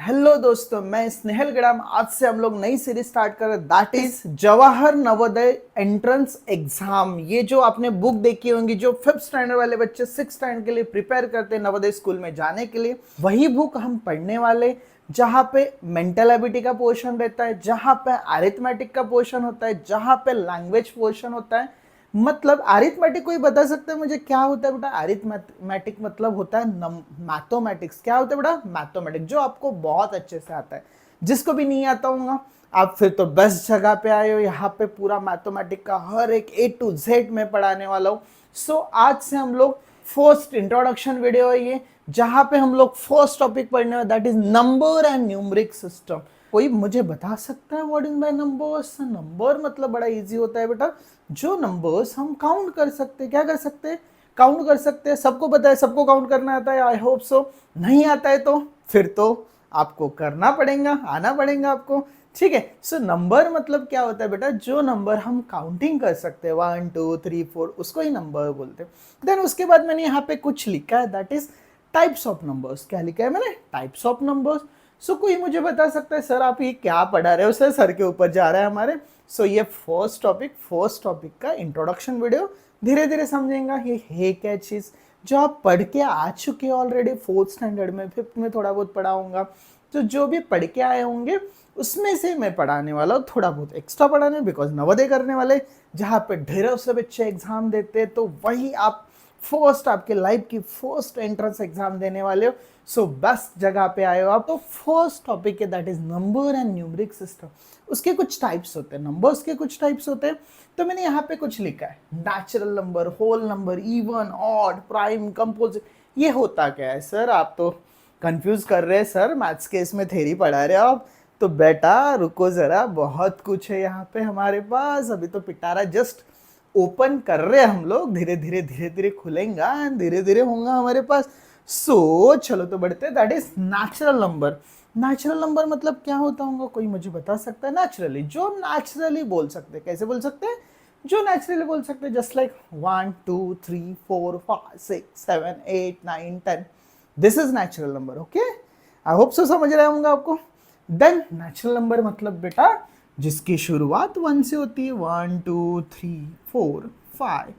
Hello दोस्तों, मैं स्नेहल गड़ाम। आज से हम लोग नई सीरीज स्टार्ट कर रहे हैं, that is Jawahar Navodaya entrance exam. ये जो आपने बुक देखी होंगी, जो 5th स्टैंडर्ड वाले बच्चे 6th स्टैंडर्ड के लिए प्रिपेयर करते हैं नवोदय स्कूल में जाने के लिए, वही बुक हम पढ़ने वाले, जहाँ पे मेंटल एबिलिटी का पोर्शन रहता है, जहाँ पे अरिथमेटिक का पोर्शन होता है, जहाँ पे लैंग्वेज पोर्शन होता है। मतलब अरिथमेटिक कोई बता सकता है मुझे क्या होता है बेटा? अरिथमेटिक मतलब होता है मैथमेटिक्स। क्या होता है बेटा? मैथमेटिक्स, जो आपको बहुत अच्छे से आता है। जिसको भी नहीं आता होगा आप फिर तो बेस्ट जगह पे आए हो। यहाँ पे पूरा मैथमेटिक का हर एक A to Z में पढ़ाने वाला हूँ। सो आज से हम लोग फर्स्ट इंट्रोडक्शन वीडियो है ये, जहाँ पे हम लोग फर्स्ट टॉपिक पढ़ने वाले, that is number and numeric system. कोई मुझे बता सकता है what is by numbers? Number मतलब बड़ा इजी होता है बेटा, जो नंबर्स हम काउंट कर सकते हैं। क्या कर सकते हैं? काउंट कर सकते हैं। सबको पता है, सबको काउंट करना आता है, आई होप सो। नहीं आता है तो फिर तो आपको करना पड़ेगा, आना पड़ेगा आपको। ठीक है। सो नंबर मतलब क्या होता है बेटा? जो नंबर हम काउंटिंग कर सकते हैं, 1 2 3 4, उसको ही नंबर बोलते हैं। देन उसके बाद मैंने यहाँ पे कुछ लिखा है, that is types of numbers. क्या लिखा है मैंने? Types of numbers. सो कोई मुझे बता सकता है सर आप ये क्या पढ़ा रहे हो? सर के ऊपर जा रहा है हमारे। सो ये फर्स्ट टॉपिक का इंट्रोडक्शन वीडियो। धीरे धीरे समझेंगे ये है क्या चीज, जो आप पढ़ के आ चुके हैं ऑलरेडी 4th स्टैंडर्ड में, 5th में थोड़ा बहुत पढ़ाऊंगा। तो जो भी पढ़ के आए होंगे उसमें से मैं पढ़ाने वाला हूँ, थोड़ा बहुत एक्स्ट्रा पढ़ाने, बिकॉज नवोदय करने वाले जहाँ पे ढेरों से बच्चे एग्जाम देते हैं, तो वही आप फर्स्ट आपके लाइफ की फर्स्ट एंट्रेंस एग्जाम देने वाले हो। सो बेस्ट जगह पे आए हो आप। तो फर्स्ट टॉपिक है that is number and numeric system. उसके कुछ टाइप्स होते हैं, नंबर्स के कुछ टाइप्स होते हैं। तो मैंने यहाँ पे कुछ लिखा है, natural number, whole number, even, odd, prime, composite. ये होता क्या है सर? आप तो कंफ्यूज कर रहे हैं सर, मैथ्स के इसमें थ्योरी पढ़ा रहे हो आप। तो बेटा रुको जरा, बहुत कुछ है यहाँ पे हमारे पास। अभी तो पिटारा जस्ट ओपन कर रहे हैं हम लोग, धीरे धीरे खुलेगा, धीरे धीरे होगा हमारे पास। सो चलो तो बढ़ते हैं, that is natural number. Natural number मतलब क्या होता होगा? कोई मुझे बता सकता है? नेचुरली, जो नेचुरली बोल सकते हैं। कैसे बोल सकते हैं? जो नेचुरली बोल सकते हैं, just like 1 2 3 4 5 6 7 8 9 10। This is natural number. Okay, I hope so समझ रहे होंगे आपको। देन नेचुरल नंबर मतलब बेटा जिसकी शुरुआत 1 से होती है, 1 2 3 4 5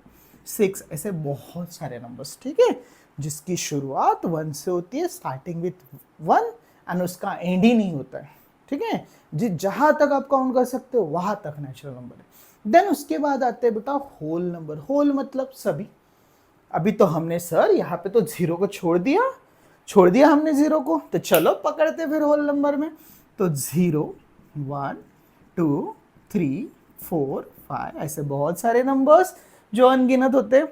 6, ऐसे बहुत सारे नंबर्स। ठीक है, जिसकी शुरुआत 1 से होती है, स्टार्टिंग विथ 1, एंड उसका एंड ही नहीं होता है। ठीक है, जहां तक आप काउंट कर सकते हो वहां तक नेचुरल नंबर है। देन उसके बाद आते हैं बेटा होल नंबर। होल मतलब सभी। अभी तो हमने सर यहाँ पे तो जीरो को छोड़ दिया हमने जीरो को, तो चलो पकड़ते फिर होल नंबर में। तो 0 1 2 3 4 5, ऐसे बहुत सारे नंबर्स जो अनगिनत होते हैं,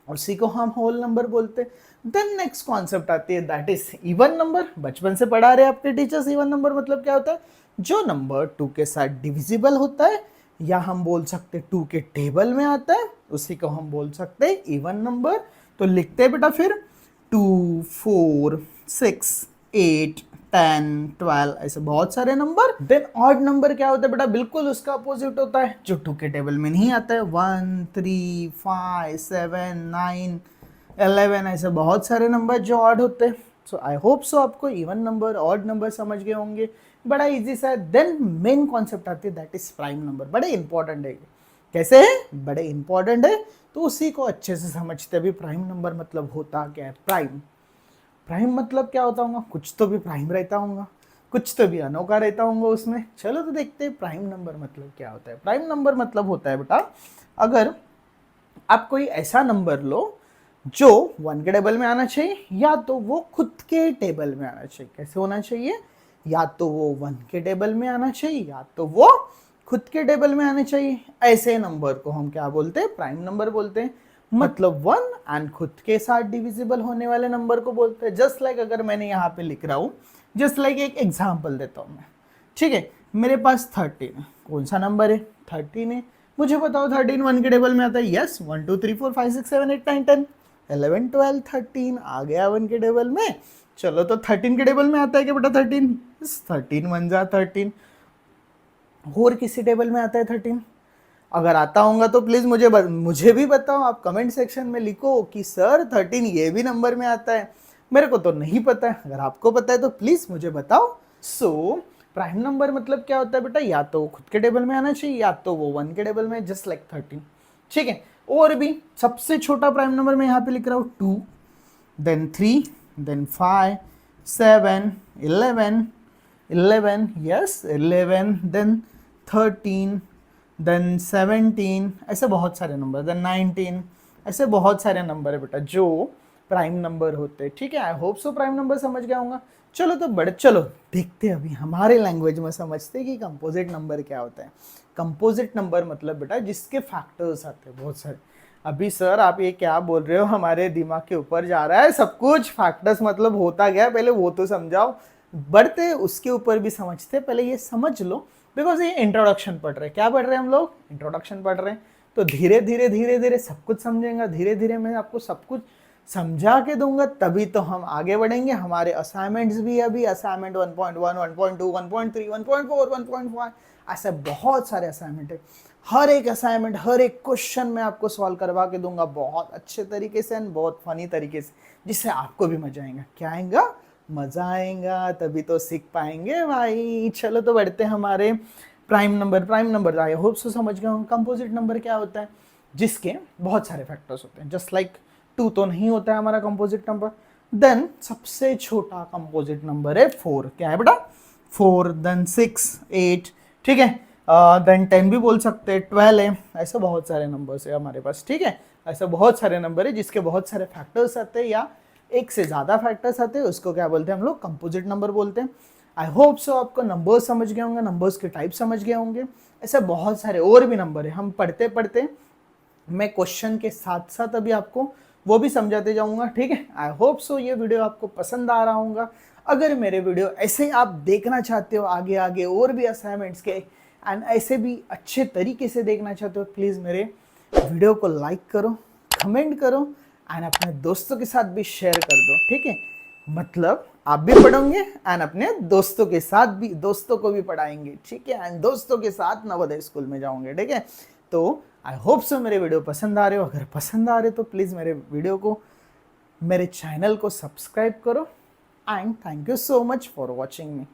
उसी को हम होल नंबर बोलते हैं। देन नेक्स्ट कॉन्सेप्ट आती है, दैट इज इवन नंबर। बचपन से पढ़ा रहे आपके टीचर्स। इवन नंबर मतलब क्या होता है? जो नंबर 2 के साथ डिविजिबल होता है, या हम बोल सकते 2 के टेबल में आता है, उसी को हम बोल सकते हैं इवन नंबर। तो लिखते हैं बेटा फिर 2 4 6 8 10 12, ऐसे बहुत सारे नंबर। देन ऑड नंबर क्या होता है बेटा? बिल्कुल उसका अपोजिट होता है, जो 2 के टेबल में नहीं आता है। 1 3 5 7 9 11, ऐसे बहुत सारे नंबर जो ऑड होते हैं। सो आई होप सो आपको इवन नंबर, ऑड नंबर समझ गए होंगे। बड़ा इजी सा है। देन मेन कॉन्सेप्ट आती है, दैट इज प्राइम नंबर। बड़े इंपॉर्टेंट है। कैसे है? बड़े इंपॉर्टेंट है, तो उसी को अच्छे से समझते भी। प्राइम नंबर मतलब होता क्या है? प्राइम मतलब क्या होता होगा? कुछ तो भी प्राइम रहता होगा, कुछ तो भी अनोखा रहता होगा उसमें। चलो तो देखते हैं प्राइम नंबर मतलब क्या होता है। प्राइम नंबर मतलब होता है बेटा, अगर आप कोई ऐसा नंबर लो जो 1 के टेबल में आना चाहिए, या तो वो खुद के टेबल में आना चाहिए। कैसे होना चाहिए? या तो वो 1 के टेबल में आना चाहिए, या तो वो खुद के टेबल में आने चाहिए। ऐसे नंबर को हम क्या बोलते हैं? प्राइम नंबर बोलते हैं। मतलब 1 एंड खुद के साथ डिविजिबल होने वाले नंबर को बोलते हैं। जस्ट लाइक अगर मैंने यहाँ पे लिख रहा हूँ, जस्ट लाइक एक एग्जाम्पल देता हूँ मैं। ठीक है, मेरे पास 13 है। कौन सा नंबर है? 13 है। मुझे बताओ 13 1 के टेबल में आता है? यस, 1 2 3 4 5 6 7 8 9 10 11 12 13 आ गया 1 के टेबल में। चलो तो 13 के टेबल में आता है क्या बेटा? 13 13 1 जा 13। और किसी टेबल में आता है 13? अगर आता होगा तो प्लीज मुझे भी बताओ। आप कमेंट सेक्शन में लिखो कि सर 13 ये भी नंबर में आता है। मेरे को तो नहीं पता है, अगर आपको पता है तो प्लीज मुझे बताओ। सो प्राइम नंबर मतलब क्या होता है बेटा, या तो खुद के टेबल में आना चाहिए या तो वो 1 के टेबल में, जस्ट लाइक 13। ठीक है, और भी सबसे छोटा प्राइम नंबर मैं यहाँ पे लिख रहा हूँ 2, then 3, then 5, 7, 11, yes 11, then 13, then 17, ऐसे बहुत सारे नंबर, देन 19, ऐसे बहुत सारे नंबर है बेटा जो प्राइम नंबर होते हैं। ठीक है, I hope so prime number समझ गया होगा। चलो तो बड़े, चलो देखते हैं अभी हमारे लैंग्वेज में समझते हैं कि कंपोजिट नंबर क्या होता है। कंपोजिट नंबर मतलब बेटा जिसके फैक्टर्स आते हैं बहुत सारे। अभी सर आप ये क्या बोल रहे हो, हमारे दिमाग के ऊपर जा रहा है सब कुछ। फैक्टर्स मतलब होता क्या है, पहले वो तो समझाओ। बढ़ते उसके ऊपर भी समझते, पहले ये समझ लो, बिकॉज ये इंट्रोडक्शन पढ़ रहे हैं। क्या पढ़ रहे हैं हम लोग? इंट्रोडक्शन पढ़ रहे हैं। तो धीरे धीरे धीरे धीरे सब कुछ समझेंगे, धीरे धीरे मैं आपको सब कुछ समझा के दूंगा, तभी तो हम आगे बढ़ेंगे। हमारे असाइनमेंट्स भी अभी असाइनमेंट 1.1, 1.2, 1.3, 1.4, 1.5 ऐसे बहुत सारे असाइनमेंट है। हर एक असाइनमेंट, हर एक क्वेश्चन मैं आपको सॉल्व करवा के दूंगा बहुत अच्छे तरीके से एंड बहुत फनी तरीके से, जिससे आपको भी मजा आएगा। क्या आएगा? मजा आएगा, तभी तो सीख पाएंगे भाई। चलो तो बढ़ते हैं हमारे prime number. Prime number I hope so समझ गए। कंपोजिट नंबर क्या होता है? जिसके बहुत सारे फैक्टर्स होते हैं, जस्ट लाइक 2 तो नहीं होता है हमारा कंपोजिट नंबर। देन सबसे छोटा कंपोजिट नंबर है 4। क्या है बेटा? 4, देन 6, 8, ठीक है, देन 10 भी बोल सकते हैं, 12 है। ऐसे बहुत सारे नंबर्स है हमारे पास। ठीक है, ऐसे बहुत सारे नंबर है जिसके बहुत सारे फैक्टर्स आते हैं या एक से ज्यादा फैक्टर्स आते हैं, उसको क्या बोलते हैं हम लोग? कंपोजिट नंबर बोलते हैं। आई होप सो आपको नंबर्स समझ गए होंगे, नंबर्स के टाइप समझ गए होंगे। ऐसे बहुत सारे और भी नंबर है, हम पढ़ते पढ़ते मैं क्वेश्चन के साथ साथ अभी आपको वो भी समझाते जाऊंगा। ठीक है, आई होप सो ये वीडियो आपको पसंद आ रहा होगा। अगर मेरे वीडियो ऐसे ही आप देखना चाहते हो आगे आगे और भी असाइनमेंट्स के एंड ऐसे भी अच्छे तरीके से देखना चाहते हो, प्लीज़ मेरे वीडियो को लाइक करो, कमेंट करो एंड अपने दोस्तों के साथ भी शेयर कर दो। ठीक है, मतलब आप भी पढ़ोगे एंड अपने दोस्तों के साथ भी, दोस्तों को भी पढ़ाएंगे। ठीक है, एंड दोस्तों के साथ नवोदय स्कूल में जाओगे। ठीक है, तो आई होप सो मेरे वीडियो पसंद आ रहे हो। अगर पसंद आ रहे तो प्लीज़ मेरे वीडियो को, मेरे चैनल को सब्सक्राइब करो and thank you so much for watching me.